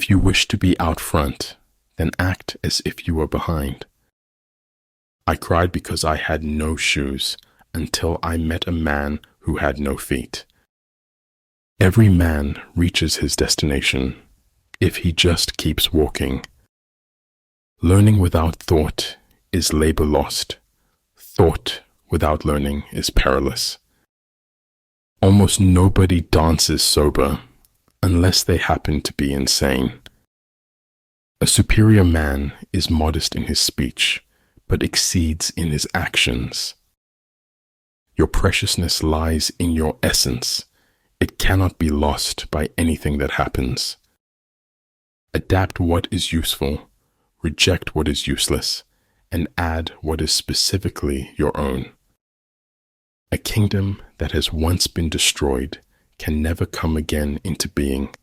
If you wish to be out front, then act as if you were behind. I cried because I had no shoes until I met a man who had no feet. Every man reaches his destination if he just keeps walking. Learning without thought is labor lost. Thought without learning is perilous. Almost nobody dances sober unless they happen to be insane. A superior man is modest in his speech, but exceeds in his actions. Your preciousness lies in your essence. It cannot be lost by anything that happens. Adapt what is useful, reject what is useless, and add what is specifically your own. A kingdom that has once been destroyed can never come again into being,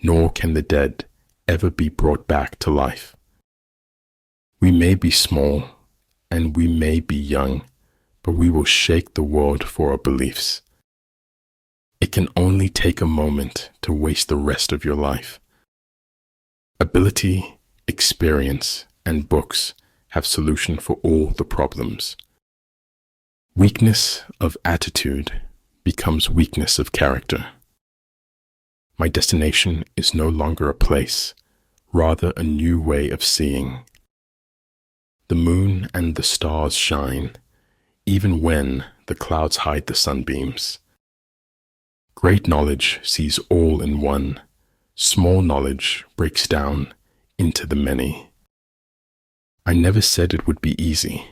nor can the dead ever be brought back to life. We may be small and we may be young, but we will shake the world for our beliefs. It can only take a moment to waste the rest of your life. Ability, experience, and books have solution for all the problems. Weakness of attitude becomes weakness of character. My destination is no longer a place, rather a new way of seeing. The moon and the stars shine, even when the clouds hide the sunbeams. Great knowledge sees all in one. Small knowledge breaks down into the many. I never said it would be easy.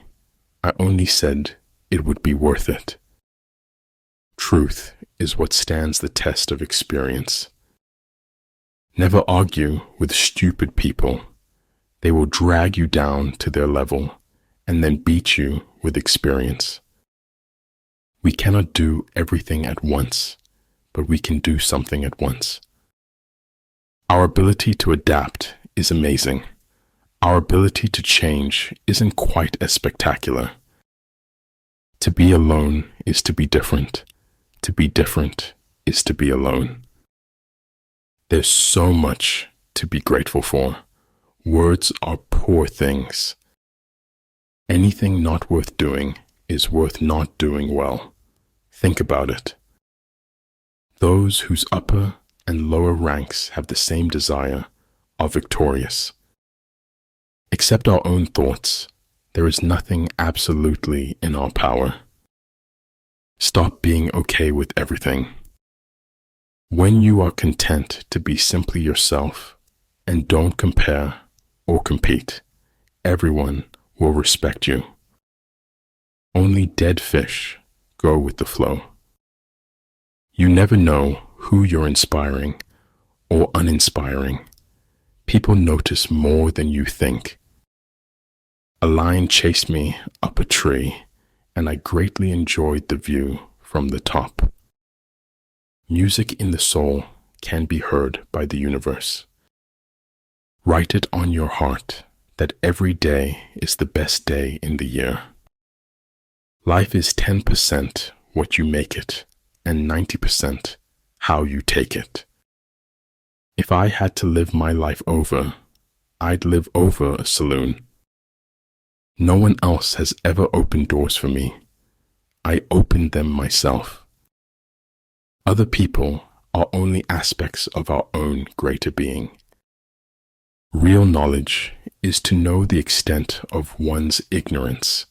I only said it would be worth it. Truth is what stands the test of experience. Never argue with stupid people. They will drag you down to their level and then beat you with experience. We cannot do everything at once, but we can do something at once. Our ability to adapt is amazing. Our ability to change isn't quite as spectacular. To be alone is to be different. To be different is to be alone. There's so much to be grateful for. Words are poor things. Anything not worth doing is worth not doing well. Think about it. Those whose upper and lower ranks have the same desire are victorious. Except our own thoughts, there is nothing absolutely in our power. Stop being okay with everything. When you are content to be simply yourself and don't compare or compete, everyone will respect you. Only dead fish go with the flow. You never know who you're inspiring or uninspiring. People notice more than you think. A lion chased me up a tree, and I greatly enjoyed the view from the top. Music in the soul can be heard by the universe. Write it on your heart that every day is the best day in the year. Life is 10% what you make it, and 90% how you take it. If I had to live my life over, I'd live over a saloon. No one else has ever opened doors for me. I opened them myself. Other people are only aspects of our own greater being. Real knowledge is to know the extent of one's ignorance.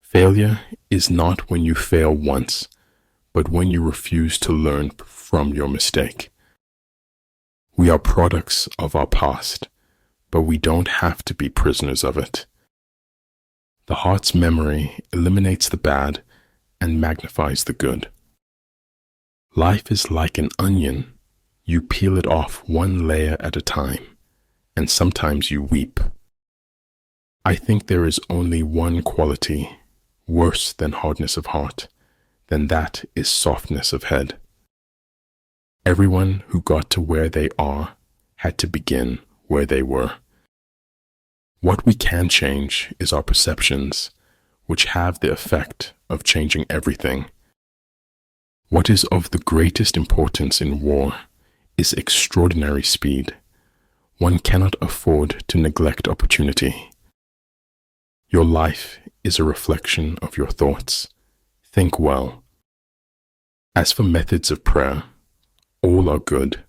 Failure is not when you fail once, but when you refuse to learn from your mistake. We are products of our past, but we don't have to be prisoners of it. The heart's memory eliminates the bad and magnifies the good. Life is like an onion. You peel it off one layer at a time, and sometimes you weep. I think there is only one quality worse than hardness of heart, then that is softness of head. Everyone who got to where they are had to begin where they were. What we can change is our perceptions, which have the effect of changing everything. What is of the greatest importance in war is extraordinary speed, One cannot afford to neglect opportunity. Your life is a reflection of your thoughts. Think well. As for methods of prayer, all are good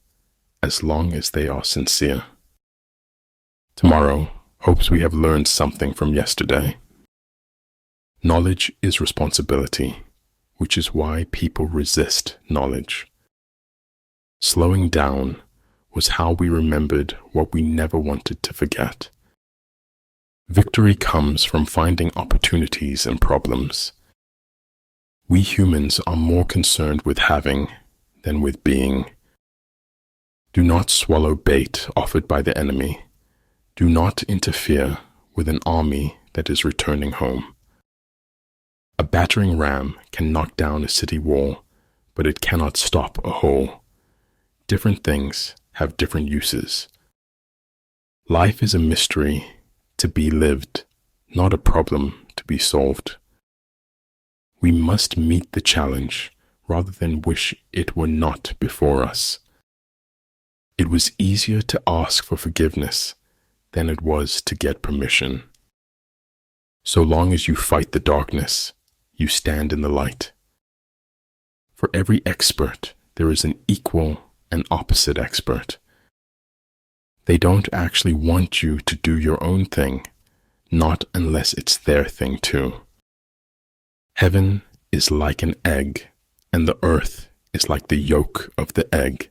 as long as they are sincere. Tomorrow hopes we have learned something from yesterday. Knowledge is responsibility, which is why people resist knowledge. Slowing down was how we remembered what we never wanted to forget. Victory comes from finding opportunities in problems. We humans are more concerned with having than with being. Do not swallow bait offered by the enemy. Do not interfere with an army that is returning home. A battering ram can knock down a city wall, but it cannot stop a hole. Different things have different uses. Life is a mystery to be lived, not a problem to be solved. We must meet the challenge rather than wish it were not before us. It was easier to ask for forgiveness than it was to get permission. So long as you fight the darkness, you stand in the light. For every expert, there is an equal and opposite expert. They don't actually want you to do your own thing, not unless it's their thing too. Heaven is like an egg, and the earth is like the yolk of the egg.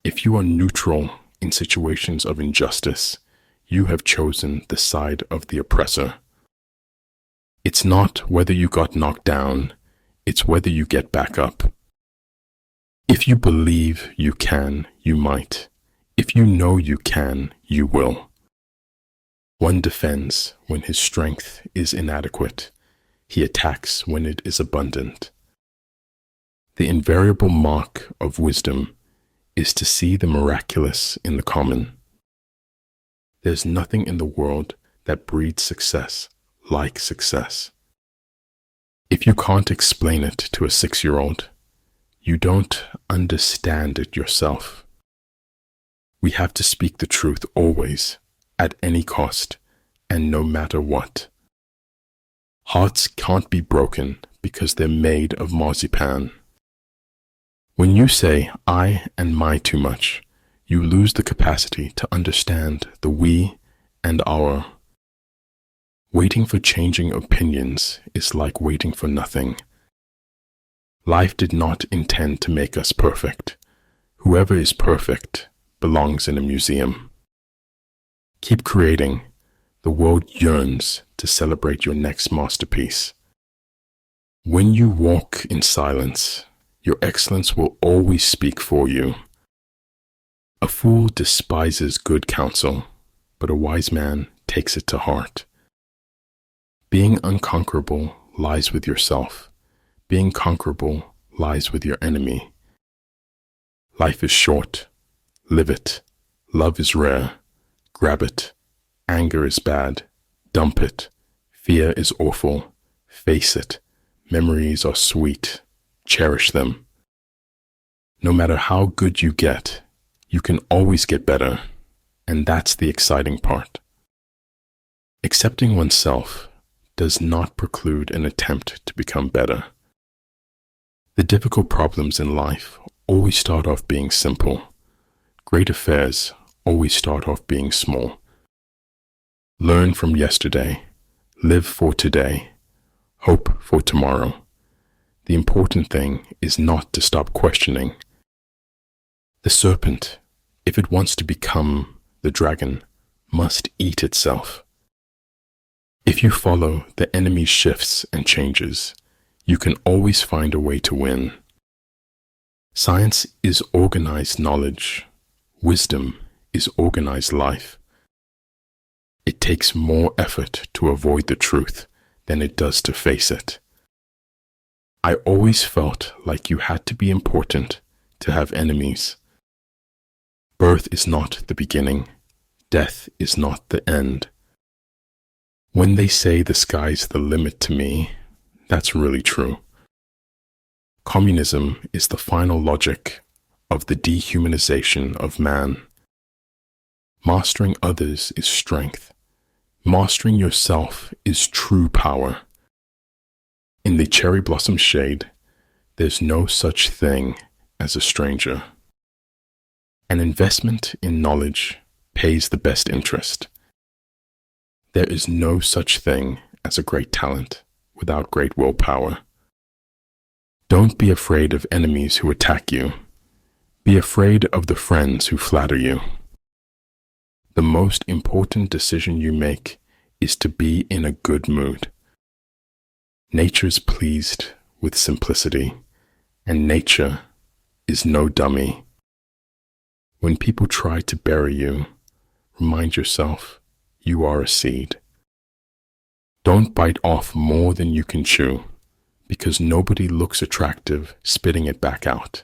If you are neutral in situations of injustice, you have chosen the side of the oppressor. It's not whether you got knocked down, it's whether you get back up. If you believe you can, you might. If you know you can, you will. One defends when his strength is inadequate. He attacks when it is abundant. The invariable mark of wisdom is to see the miraculous in the common. There's nothing in the world that breeds success like success. If you can't explain it to a 6-year-old, you don't understand it yourself. We have to speak the truth always, at any cost, and no matter what. Hearts can't be broken because they're made of marzipan. When you say I and my too much, you lose the capacity to understand the we and our. Waiting for changing opinions is like waiting for nothing. Life did not intend to make us perfect. Whoever is perfect belongs in a museum. Keep creating. The world yearns to celebrate your next masterpiece. When you walk in silence, your excellence will always speak for you. A fool despises good counsel, but a wise man takes it to heart. Being unconquerable lies with yourself. Being conquerable lies with your enemy. Life is short. Live it. Love is rare. Grab it. Anger is bad. Dump it. Fear is awful. Face it. Memories are sweet. Cherish them. No matter how good you get, you can always get better, and that's the exciting part. Accepting oneself does not preclude an attempt to become better. The difficult problems in life always start off being simple. Great affairs always start off being small. Learn from yesterday. Live for today. Hope for tomorrow. The important thing is not to stop questioning. The serpent, if it wants to become the dragon, must eat itself. If you follow the enemy's shifts and changes, you can always find a way to win. Science is organized knowledge. Wisdom is organized life. It takes more effort to avoid the truth than it does to face it. I always felt like you had to be important to have enemies. Birth is not the beginning. Death is not the end. When they say the sky's the limit to me, that's really true. Communism is the final logic of the dehumanization of man. Mastering others is strength. Mastering yourself is true power. In the cherry blossom shade, there's no such thing as a stranger. An investment in knowledge pays the best interest. There is no such thing as a great talent without great willpower. Don't be afraid of enemies who attack you. Be afraid of the friends who flatter you. The most important decision you make is to be in a good mood. Nature's pleased with simplicity, and nature is no dummy. When people try to bury you, remind yourself you are a seed. Don't bite off more than you can chew, because nobody looks attractive spitting it back out.